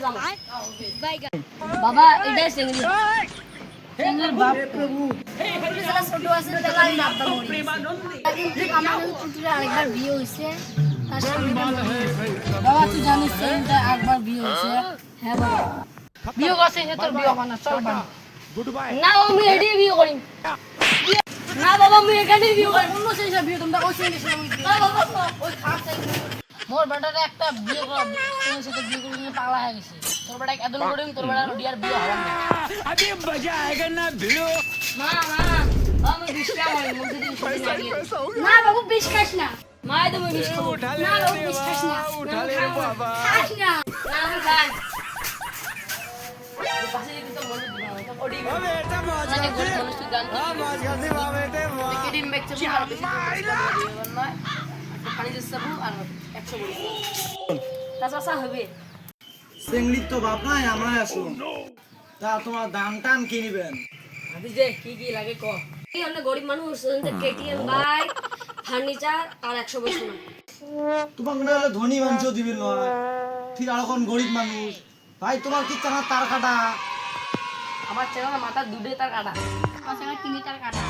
যাবো বাবা এটাই চিংড়ি চিংড়ির বাপ প্রভু শালা ছোট আছে তাহলে আমি বাপ দাম কিন্তু আমার পুত্রের আরেকবার বিয়ে হইছে তার সামনে বাবা তুই জানিস চিংড়িটা একবার বিয়ে হইছে হ্যাঁ বাবা বিয়ে করছে সে তোর বিয়ে হবে না চল বাবা না আমি এডি বিয়ে করি না বাবা আমি এখানেই বিয়ে করি অন্য সেই সব বিয়ে তোমরা কইছেন কি না বাবা ওই খারাপ চাই মোর বেটারে একটা বিয়ে করা তোমার সাথে বিয়ে করে নিয়ে পাগলা হয়ে গেছে তোর বেটা এদন করে তোর বেটা ডিয়ার বিয়ে হবে না अभी मजा आएगा ना भिड़ो মা আমি বিষ্কা আমার মুখে দিয়ে না বাবু বিষ খাস না মা তুমি বিষ খাও না বাবু বিষ খাস না उठा ले रे बाबा খাস না না আমি খাই পাশে কিন্তু মনে দিবা তো ওডি बेटा मौज জানি গোল ধনুষ গান मौज करते बाबे ते কেডিম ব্যাগ চাবি আর বেশি না পানি দিয়ে সাবু আর 100 বড়ি তাছাড়া হবে চিংড়ির তো বাপ নাই আমরাই আসো তা তোমার দাম টান কি নিবেন ভাবি যে কি লাগে ক এই আমরা গরিব মানুষ কেটিএম বাইক ফার্নিচার আর 100 বছর না তোমার মনে হলে ধনী মানুষ দিবেন নয় ঠিক আর এখন গরিব মানুষ ভাই তোমার কি চানা তার কাটা আমার চেনা মাথা দুধে তার কাটা আমার চেনা কিনে তার কাটা